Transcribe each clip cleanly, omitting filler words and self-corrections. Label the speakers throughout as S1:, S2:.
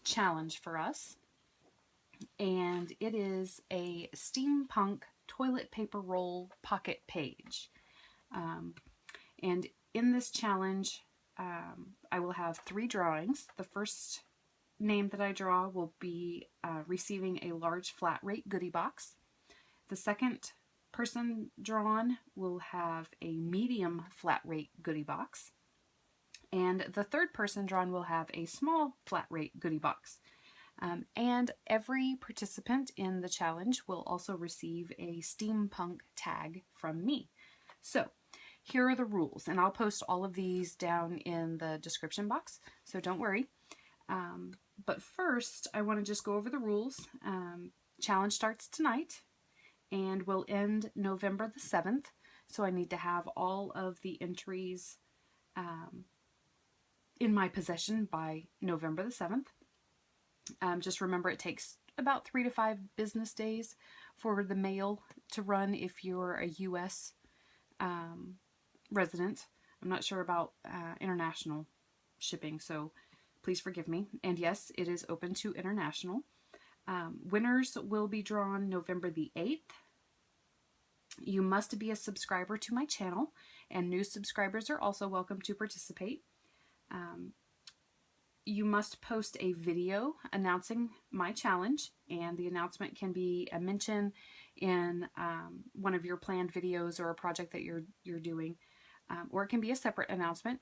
S1: challenge for us, and it is a steampunk toilet paper roll pocket page. And in this challenge, I will have 3 drawings. The first name that I draw will be receiving a large flat rate goodie box. The second person drawn will have a medium flat rate goodie box. And the third person drawn will have a small flat rate goodie box. And every participant in the challenge will also receive a steampunk tag from me. So here are the rules, and I'll post all of these down in the description box, so don't worry. But first, I want to just go over the rules. Challenge starts tonight and will end November the 7th, so I need to have all of the entries in my possession by November the 7th. Just remember, it takes about 3 to 5 business days for the mail to run if you're a U.S. Resident. I'm not sure about international shipping, so please forgive me. And yes, it is open to international. Winners will be drawn November the 8th. You must be a subscriber to my channel, and new subscribers are also welcome to participate. You must post a video announcing my challenge, and the announcement can be a mention in one of your planned videos or a project that you're doing, or it can be a separate announcement.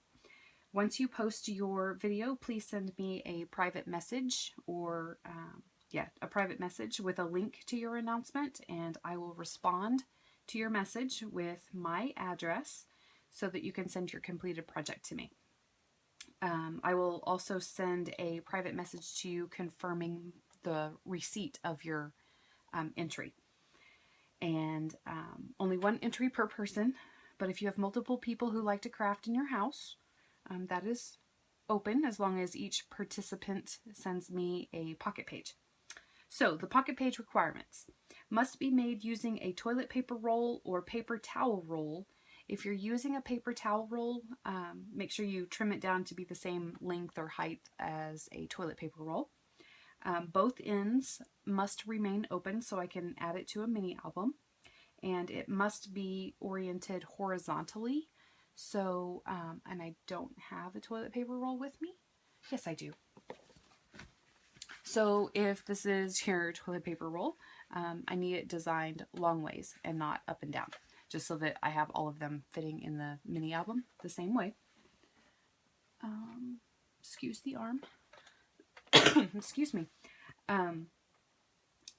S1: Once you post your video, please send me a private message, or a private message with a link to your announcement, and I will respond to your message with my address so that you can send your completed project to me. I will also send a private message to you confirming the receipt of your entry. And only 1 entry per person, but if you have multiple people who like to craft in your house, that is open as long as each participant sends me a pocket page. So the pocket page requirements: must be made using a toilet paper roll or paper towel roll. If you're using a paper towel roll, make sure you trim it down to be the same length or height as a toilet paper roll. Both ends must remain open so I can add it to a mini album, and it must be oriented horizontally. So, and I don't have a toilet paper roll with me. Yes, I do. So if this is your toilet paper roll, I need it designed long ways and not up and down, just so that I have all of them fitting in the mini album the same way. Excuse the arm. Excuse me.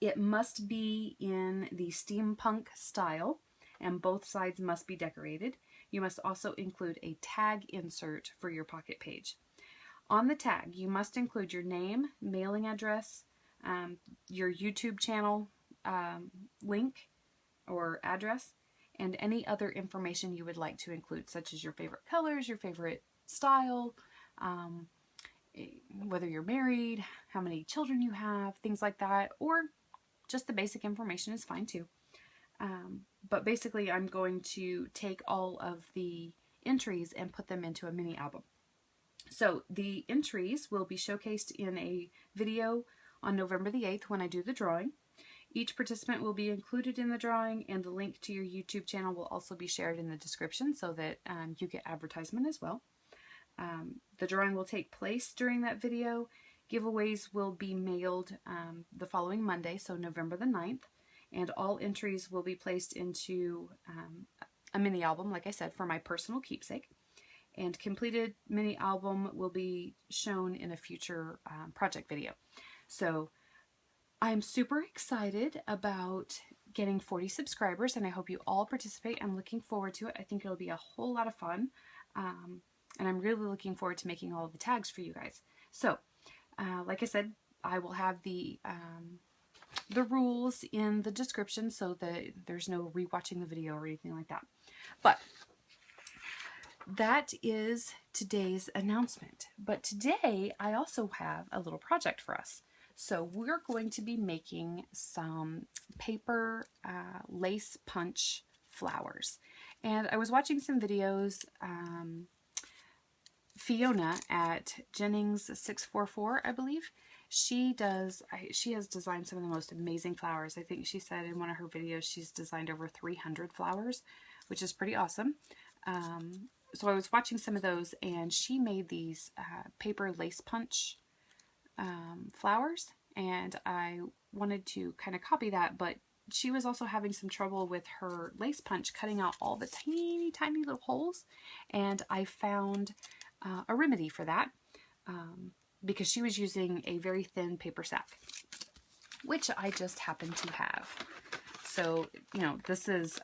S1: It must be in the steampunk style, and both sides must be decorated. You must also include a tag insert for your pocket page. On the tag, you must include your name, mailing address, your YouTube channel link or address, and any other information you would like to include, such as your favorite colors, your favorite style, whether you're married, how many children you have, things like that, or just the basic information is fine too. But basically, I'm going to take all of the entries and put them into a mini album. So the entries will be showcased in a video on November the 8th when I do the drawing. Each participant will be included in the drawing, and the link to your YouTube channel will also be shared in the description so that you get advertisement as well. The drawing will take place during that video. Giveaways will be mailed the following Monday, so November the 9th, and all entries will be placed into a mini album, like I said, for my personal keepsake. And completed mini album will be shown in a future project video. So I'm super excited about getting 40 subscribers, and I hope you all participate. I'm looking forward to it. I think it'll be a whole lot of fun. And I'm really looking forward to making all of the tags for you guys. So, like I said, I will have the rules in the description so that there's no rewatching the video or anything like that. But that is today's announcement. But today I also have a little project for us. So we're going to be making some paper lace punch flowers. And I was watching some videos Fiona at Jennings644, I believe. She has designed some of the most amazing flowers. I think she said in one of her videos she's designed over 300 flowers, which is pretty awesome. So I was watching some of those, and she made these paper lace punch flowers, and I wanted to kind of copy that, but she was also having some trouble with her lace punch cutting out all the tiny little holes, and I found a remedy for that because she was using a very thin paper sack, which I just happen to have. So, you know, this is,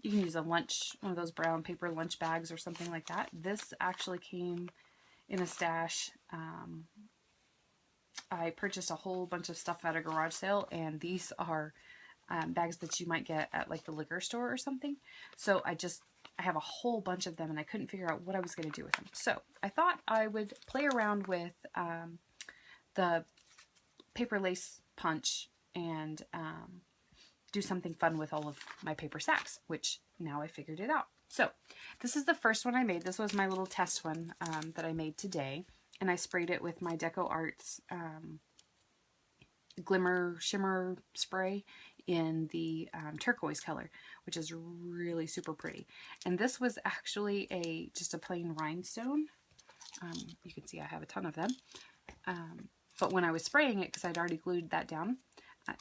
S1: you can use one of those brown paper lunch bags or something like that. This actually came in a stash. I purchased a whole bunch of stuff at a garage sale, and these are bags that you might get at like the liquor store or something. So I have a whole bunch of them, and I couldn't figure out what I was going to do with them. So I thought I would play around with the paper lace punch and do something fun with all of my paper sacks, which now I figured it out. So this is the first one I made. This was my little test one that I made today, and I sprayed it with my Deco Arts Glimmer Shimmer spray in the turquoise color, which is really super pretty. And this was actually just a plain rhinestone. You can see I have a ton of them. But when I was spraying it, because I'd already glued that down,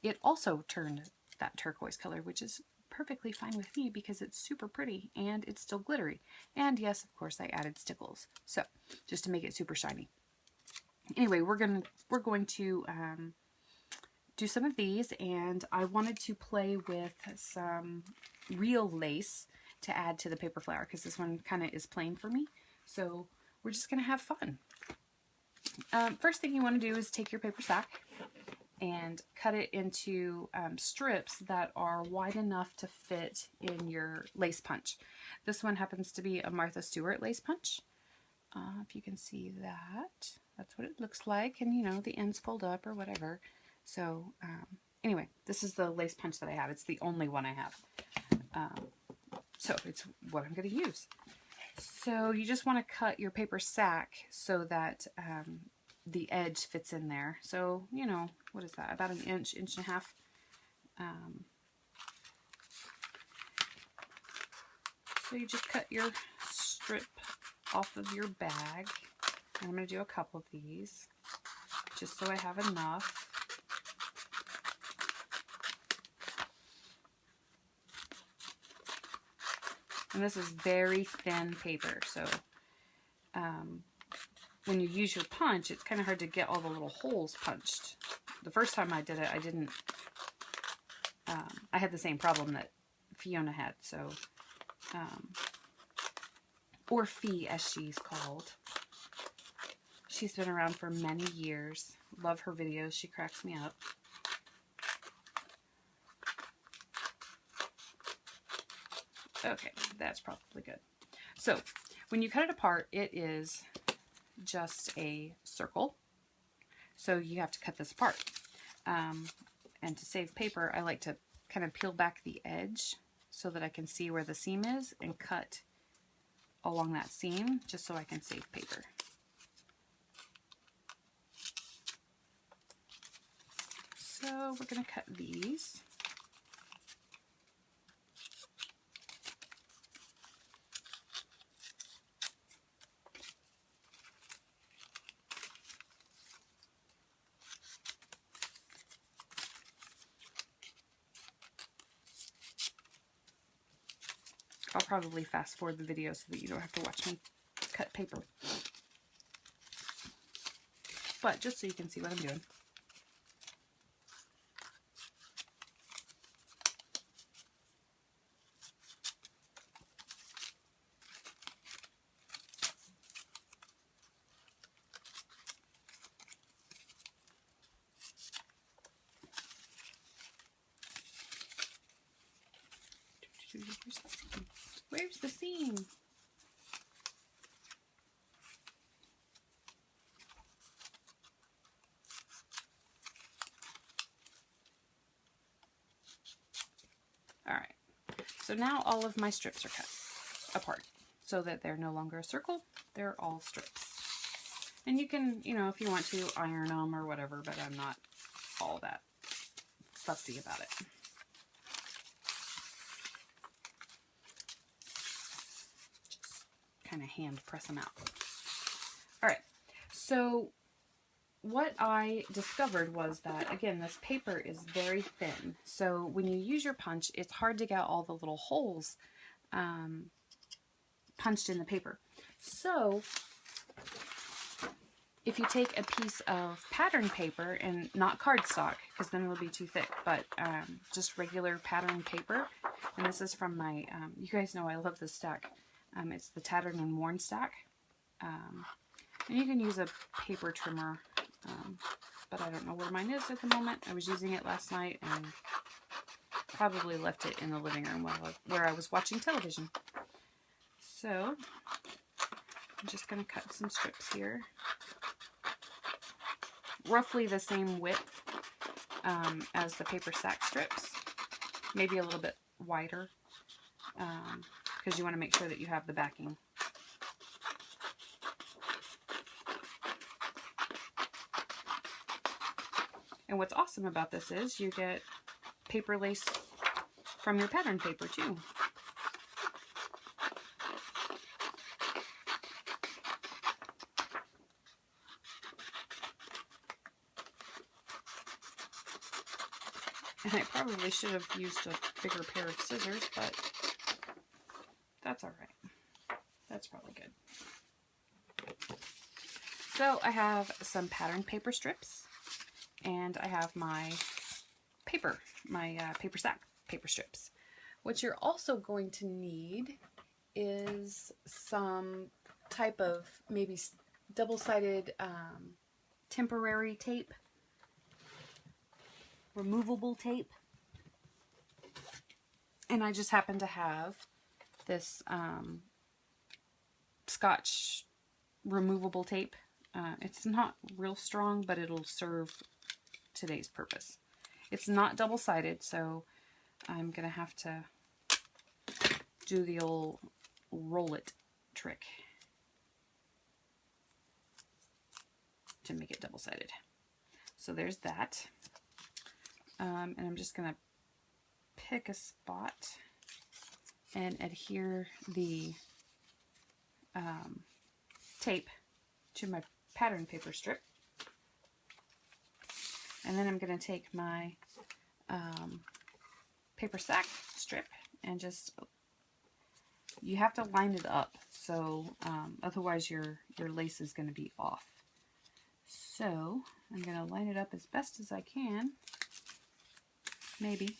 S1: it also turned that turquoise color, which is perfectly fine with me because it's super pretty and it's still glittery. And yes, of course, I added stickles, so just to make it super shiny. Anyway, we're going to do some of these, and I wanted to play with some real lace to add to the paper flower because this one kind of is plain for me. So we're just going to have fun. First thing you want to do is take your paper sack and cut it into strips that are wide enough to fit in your lace punch. This one happens to be a Martha Stewart lace punch. If you can see that, that's what it looks like, and you know, the ends fold up or whatever. So anyway, this is the lace punch that I have. It's the only one I have. So it's what I'm going to use. So you just want to cut your paper sack so that the edge fits in there. So, you know, what is that? About an inch, inch and a half. So you just cut your strip off of your bag. And I'm going to do a couple of these just so I have enough. And this is very thin paper, so when you use your punch, it's kind of hard to get all the little holes punched. The first time I did it, I had the same problem that Fiona had, so, or Fee as she's called. She's been around for many years. Love her videos, she cracks me up. Okay, that's probably good. So, when you cut it apart, it is just a circle. So you have to cut this apart. And to save paper, I like to kind of peel back the edge so that I can see where the seam is and cut along that seam just so I can save paper. So we're going to cut these. I'll probably fast forward the video so that you don't have to watch me cut paper. But just so you can see what I'm doing. Where's the seam? Where's the seam? Alright, so now all of my strips are cut apart so that they're no longer a circle. They're all strips. And you can, you know, if you want to, iron them or whatever, but I'm not all that fussy about it. Just kind of hand press them out. All right, so what I discovered was that, again, this paper is very thin. So when you use your punch, it's hard to get all the little holes punched in the paper. So if you take a piece of pattern paper, and not cardstock, because then it'll be too thick, but just regular pattern paper, and this is from my, you guys know I love this stack. It's the Tattered and Worn stack. And you can use a paper trimmer, but I don't know where mine is at the moment. I was using it last night and probably left it in the living room where I was watching television. So I'm just going to cut some strips here. Roughly the same width as the paper sack strips. Maybe a little bit wider because you want to make sure that you have the backing. And what's awesome about this is you get paper lace from your pattern paper too. And I probably should have used a bigger pair of scissors, but that's all right. That's probably good. So I have some pattern paper strips, and I have my paper, paper sack paper strips. What you're also going to need is some type of maybe double-sided temporary tape, removable tape. And I just happen to have this Scotch removable tape. It's not real strong, but it'll serve today's purpose. It's not double-sided, so I'm gonna have to do the old roll it trick to make it double-sided. So there's that. And I'm just gonna pick a spot and adhere the tape to my pattern paper strip. And then I'm going to take my paper sack strip and just, you have to line it up, so otherwise your lace is going to be off. So I'm going to line it up as best as I can, maybe.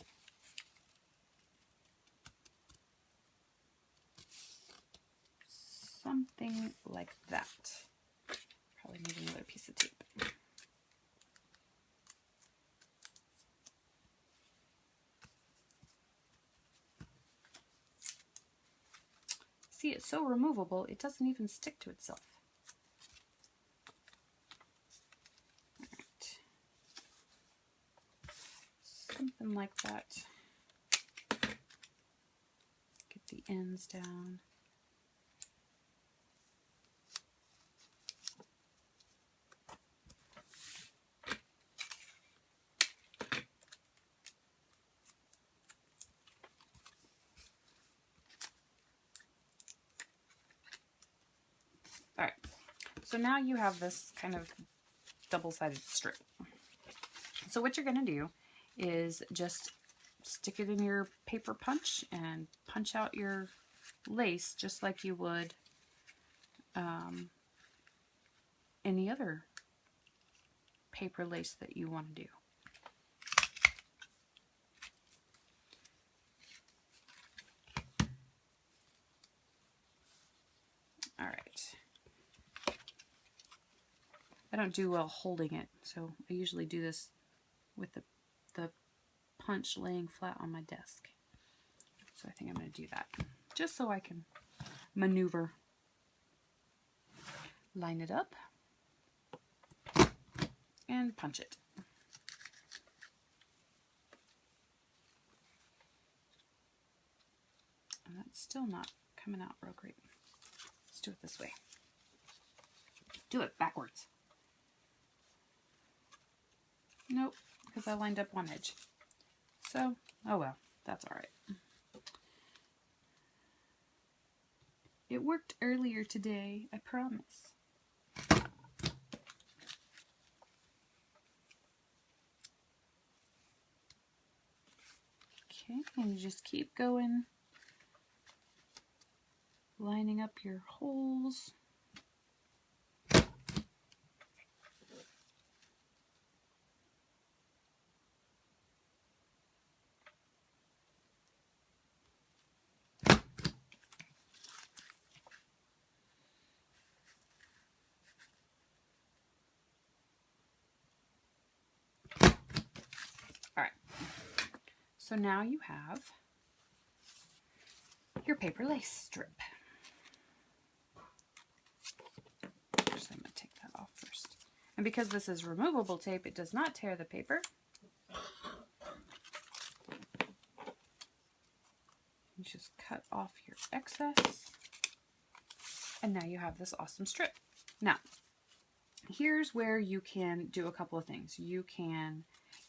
S1: Something like that. Probably need another piece of tape. See, it's so removable, it doesn't even stick to itself. Alright. Something like that. Get the ends down. Alright, so now you have this kind of double-sided strip. So what you're going to do is just stick it in your paper punch and punch out your lace just like you would any other paper lace that you want to do. Alright. I don't do well holding it, so I usually do this with the punch laying flat on my desk. So I think I'm going to do that, just so I can maneuver. Line it up and punch it. And that's still not coming out real great. Let's do it this way. Do it backwards. Nope, because I lined up one edge. So, oh well, that's all right. It worked earlier today, I promise. Okay, and you just keep going, lining up your holes. All right, so now you have your paper lace strip. Actually, I'm going to take that off first. And because this is removable tape, it does not tear the paper. You just cut off your excess. And now you have this awesome strip. Now, here's where you can do a couple of things. You can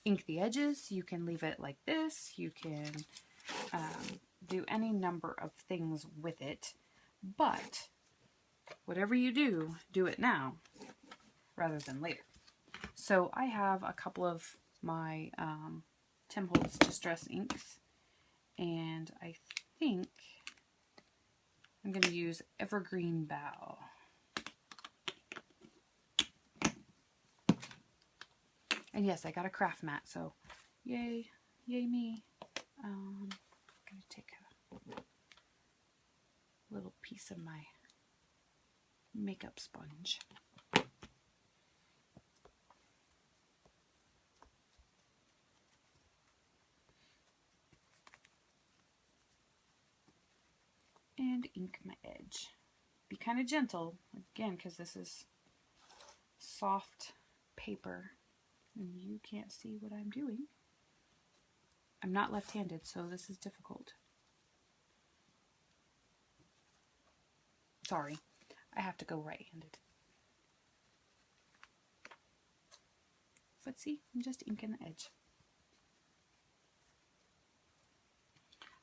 S1: ink the edges. You can leave it like this. You can do any number of things with it. But whatever you do, do it now rather than later. So I have a couple of my Tim Holtz Distress inks. And I think I'm going to use Evergreen Bough. And yes, I got a craft mat, so yay, yay me. I'm going to take a little piece of my makeup sponge. And ink my edge. Be kind of gentle, again, because this is soft paper and you can't see what I'm doing. I'm not left-handed, so this is difficult. Sorry, I have to go right-handed. But see, I'm just inking the edge.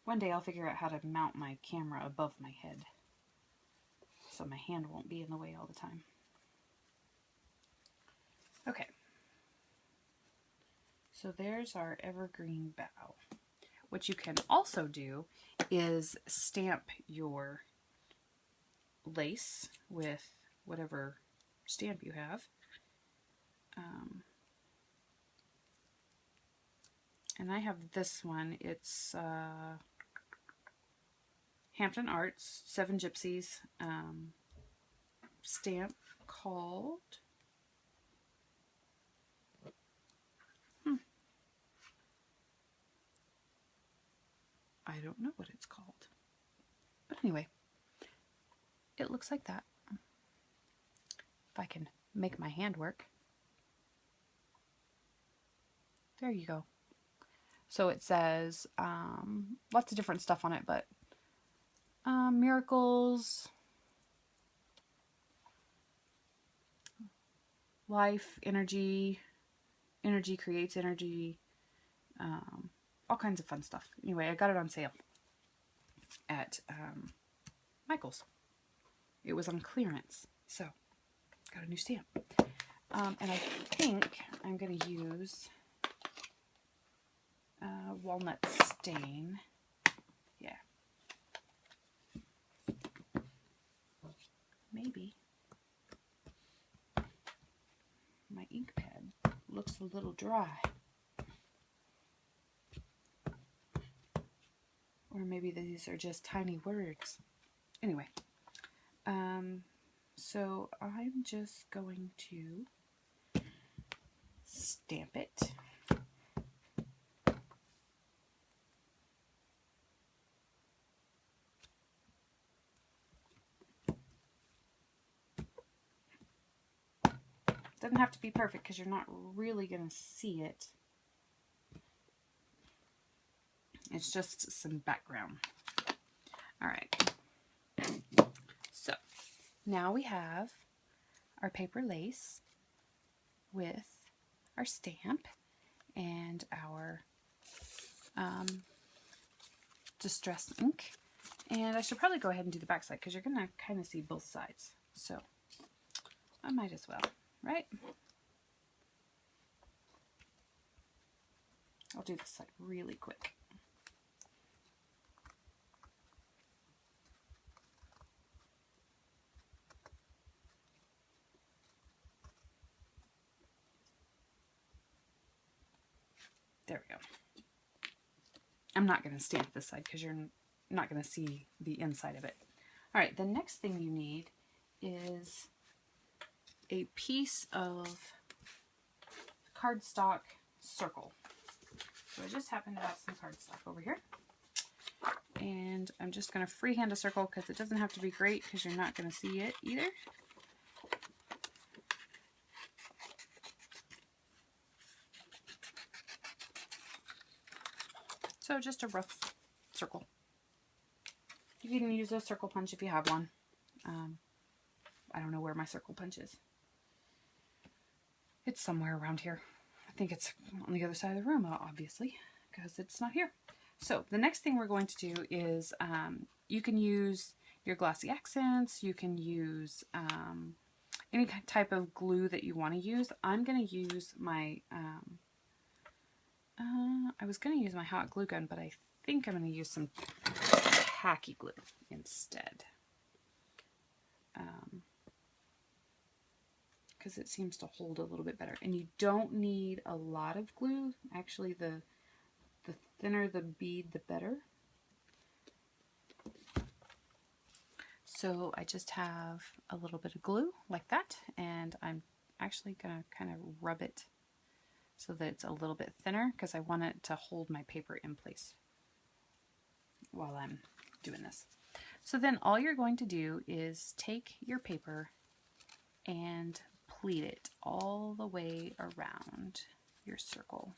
S1: One day I'll figure out how to mount my camera above my head so my hand won't be in the way all the time. Okay, so there's our Evergreen Bough. What you can also do is stamp your lace with whatever stamp you have. And I have this one. It's Hampton Arts 7 Gypsies stamp called I don't know what it's called. But anyway, it looks like that. If I can make my hand work. There you go. So it says lots of different stuff on it, but miracles, life, energy, energy creates energy, all kinds of fun stuff. Anyway, I got it on sale at Michael's. It was on clearance, so got a new stamp. And I think I'm going to use walnut stain. Yeah. Maybe my ink pad looks a little dry. Or maybe these are just tiny words. Anyway, so I'm just going to stamp it. Doesn't have to be perfect because you're not really going to see it. It's just some background. All right. So now we have our paper lace with our stamp and our distress ink. And I should probably go ahead and do the back side because you're going to kind of see both sides. So I might as well, right? I'll do this side really quick. There we go. I'm not going to stamp this side because you're not going to see the inside of it. All right, the next thing you need is a piece of cardstock circle. So I just happen to have some cardstock over here. And I'm just going to freehand a circle because it doesn't have to be great because you're not going to see it either. So just a rough circle. You can use a circle punch if you have one. I don't know where my circle punch is. It's somewhere around here. I think it's on the other side of the room, obviously, because it's not here. So the next thing we're going to do is you can use your glossy accents. You can use any type of glue that you want to use. I'm going to use my I was going to use my hot glue gun, but I think I'm going to use some tacky glue instead. Because it seems to hold a little bit better. And you don't need a lot of glue. Actually, the thinner the bead, the better. So I just have a little bit of glue like that, and I'm actually going to kind of rub it so that it's a little bit thinner because I want it to hold my paper in place while I'm doing this. So then all you're going to do is take your paper and pleat it all the way around your circle.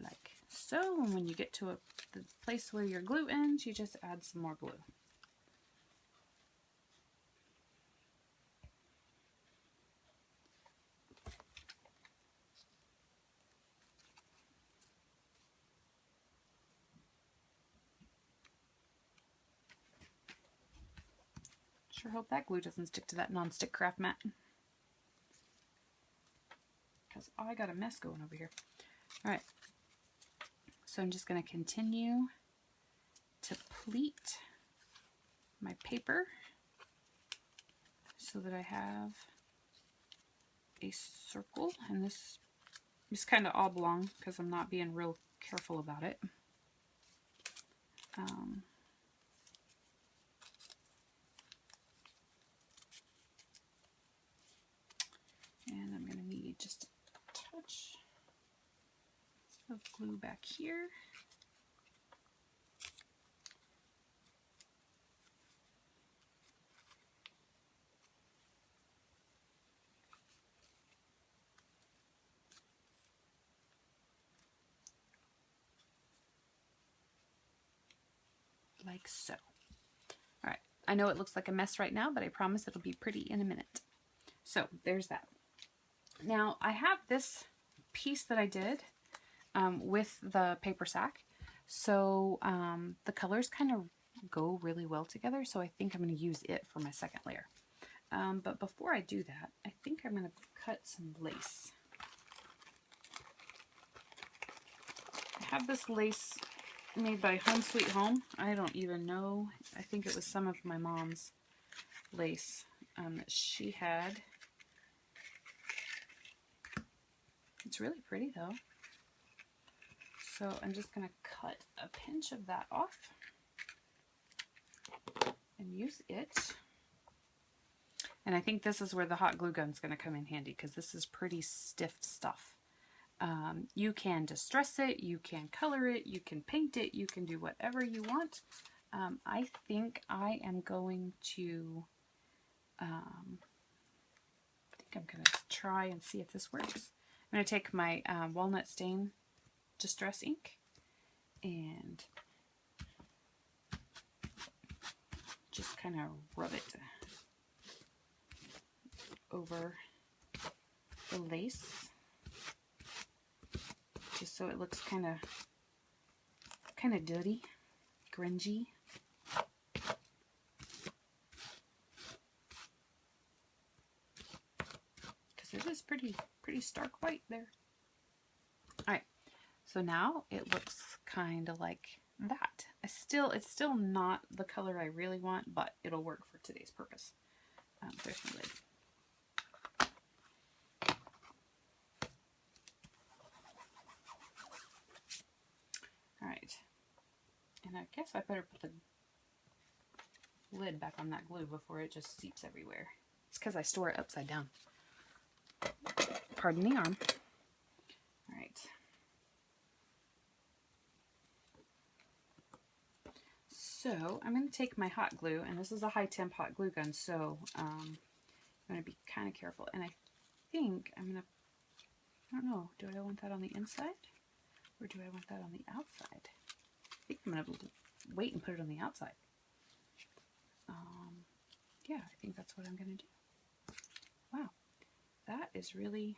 S1: Like so, and when you get to the place where your glue ends, you just add some more glue. Sure hope that glue doesn't stick to that non-stick craft mat, because I got a mess going over here. All right, so I'm just going to continue to pleat my paper so that I have a circle, and this is kind of oblong because I'm not being real careful about it. And I'm going to need just a touch of glue back here. Like so. All right, I know it looks like a mess right now, but I promise it'll be pretty in a minute. So there's that. Now I have this piece that I did with the paper sack, so the colors kind of go really well together, so I think I'm going to use it for my second layer. But before I do that, I think I'm going to cut some lace. I have this lace made by Home Sweet Home. I don't even know. I think it was some of my mom's lace that she had. It's really pretty though. So I'm just going to cut a pinch of that off and use it. And I think this is where the hot glue gun is going to come in handy because this is pretty stiff stuff. You can distress it, you can color it, you can paint it, you can do whatever you want. I think I am going to I think I'm going to try and see if this works. I'm going to take my walnut stain distress ink and just kind of rub it over the lace, just so it looks kind of dirty, grungy. Because it is pretty stark white there. All right, so now it looks kind of like that. It's still not the color I really want, but it'll work for today's purpose. There's my lid. All right, and I guess I better put the lid back on that glue before it just seeps everywhere. It's because I store it upside down. Pardon the arm. All right. So I'm going to take my hot glue, and this is a high temp hot glue gun, so I'm going to be kind of careful. And I think I'm going to, I don't know, do I want that on the inside or do I want that on the outside? I think I'm going to wait and put it on the outside. Yeah, I think that's what I'm going to do. Wow, that is really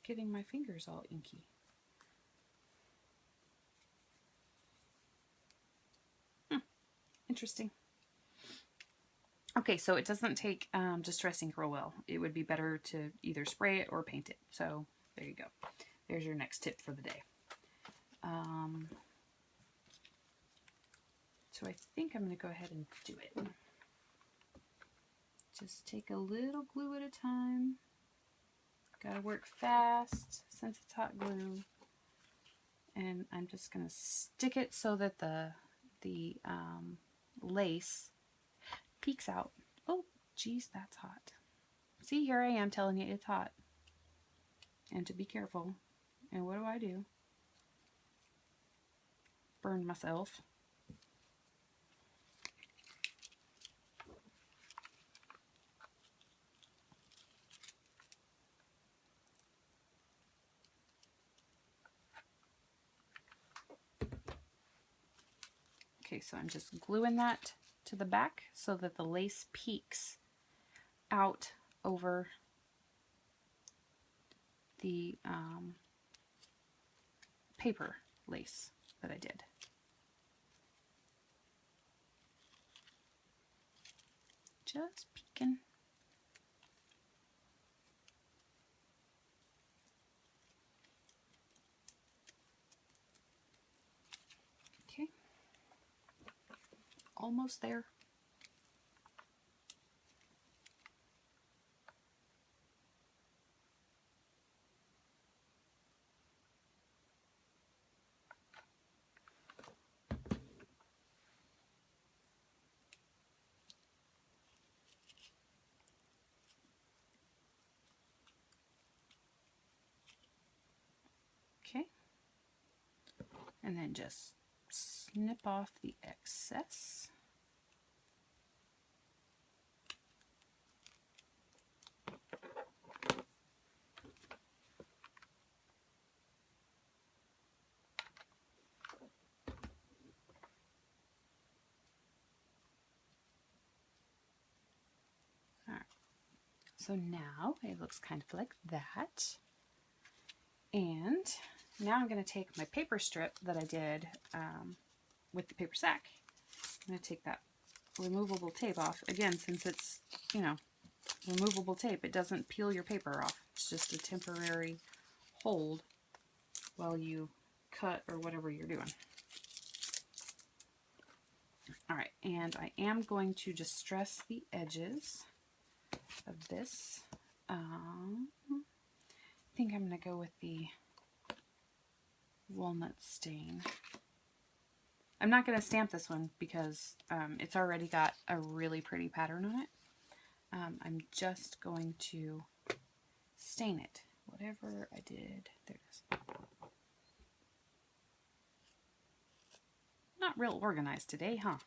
S1: getting my fingers all inky. Interesting. Okay, so it doesn't take distress ink real well. It would be better to either spray it or paint it. So there you go. There's your next tip for the day. So I think I'm going to go ahead and do it. Just take a little glue at a time. Gotta work fast since it's hot glue. And I'm just going to stick it so that the lace peeks out. Oh, geez, that's hot. See, here I am telling you it's hot. And to be careful. And what do? Burn myself. Okay, so I'm just gluing that to the back so that the lace peeks out over the paper lace that I did. Just peeking. Okay. Almost there. Okay. And then just snip off the excess. So now it looks kind of like that. And now I'm going to take my paper strip that I did with the paper sack. I'm going to take that removable tape off. Again, since it's, you know, removable tape, it doesn't peel your paper off. It's just a temporary hold while you cut or whatever you're doing. All right, and I am going to distress the edges of this. I think I'm going to go with the walnut stain. I'm not going to stamp this one because it's already got a really pretty pattern on it. I'm just going to stain it. Whatever I did, there it is. Not real organized today, huh?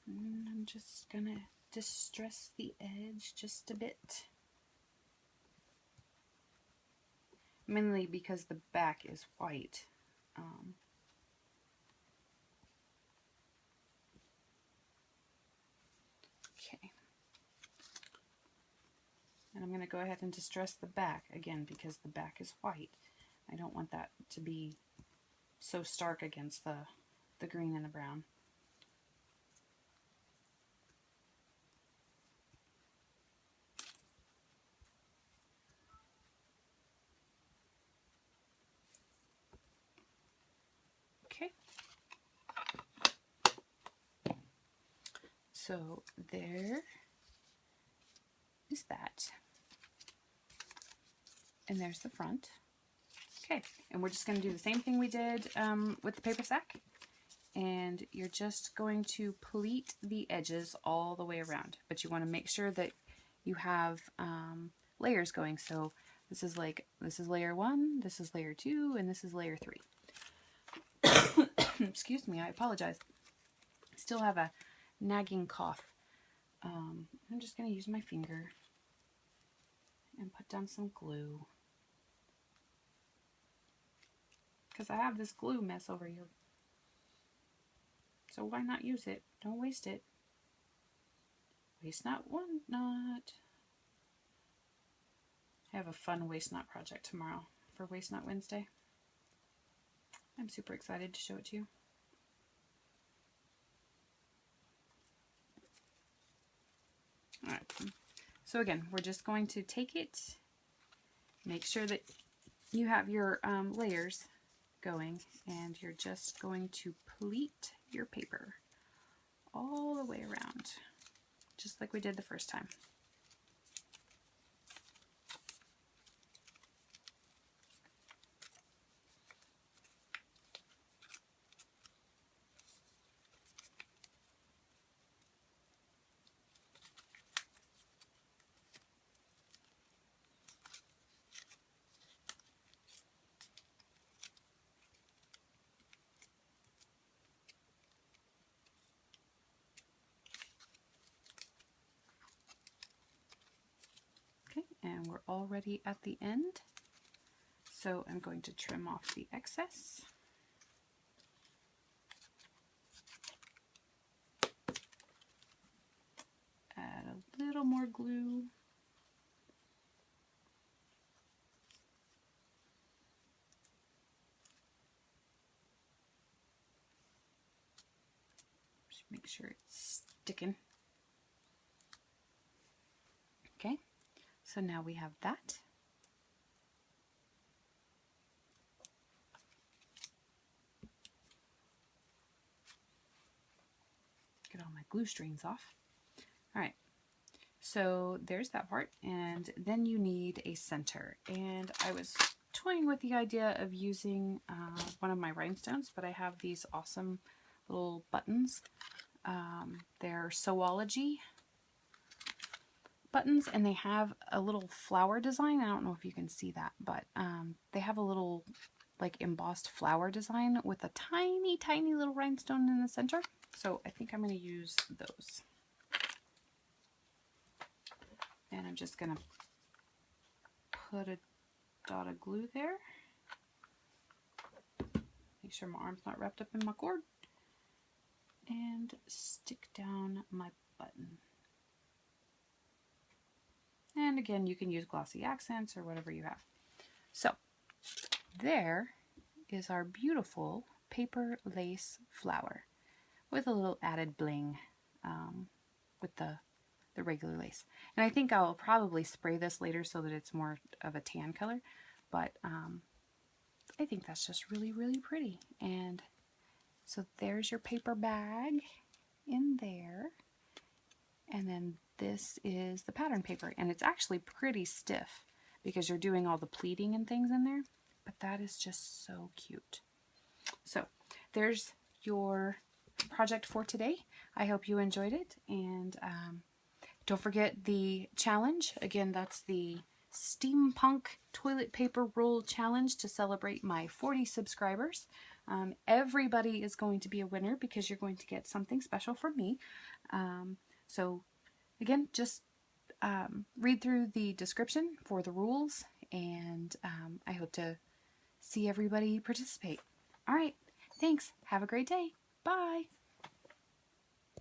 S1: And I'm just gonna distress the edge just a bit. Mainly because the back is white. Okay. And I'm going to go ahead and distress the back again because the back is white. I don't want that to be so stark against the green and the brown. Okay. So there is that. And there's the front. Okay, and we're just going to do the same thing we did with the paper sack. And you're just going to pleat the edges all the way around. But you want to make sure that you have layers going. So this is layer 1, this is layer 2, and this is layer 3. Excuse me, I apologize. I still have a nagging cough. I'm just going to use my finger and put down some glue. Because I have this glue mess over here. So why not use it? Don't waste it. Waste not, want not. I have a fun waste not project tomorrow for Waste Not Wednesday. I'm super excited to show it to you. Alright, so again, we're just going to take it, make sure that you have your layers going, and you're just going to pleat your paper all the way around, just like we did the first time. Okay, and we're already at the end. So I'm going to trim off the excess. Add a little more glue. Just make sure it's sticking. Okay, so now we have that. Get all my glue strings off. All right, so there's that part, and then you need a center. And I was toying with the idea of using one of my rhinestones, but I have these awesome little buttons. They're Sewology buttons, and they have a little flower design. I don't know if you can see that, but they have a little like embossed flower design with a tiny, tiny little rhinestone in the center. So I think I'm going to use those. And I'm just going to put a dot of glue there. Make sure my arm's not wrapped up in my cord. And stick down my button. And again, you can use glossy accents or whatever you have. So there is our beautiful paper lace flower with a little added bling with the regular lace. And I think I'll probably spray this later so that it's more of a tan color, but I think that's just really, really pretty. And so there's your paper bag in there. And then this is the pattern paper, and it's actually pretty stiff because you're doing all the pleating and things in there, but that is just so cute. So there's your project for today. I hope you enjoyed it, and don't forget the challenge. Again, that's the Steampunk Toilet Paper Roll Challenge to celebrate my 40 subscribers. Everybody is going to be a winner because you're going to get something special from me. So again, just read through the description for the rules, and I hope to see everybody participate. All right, thanks. Have a great day. Bye.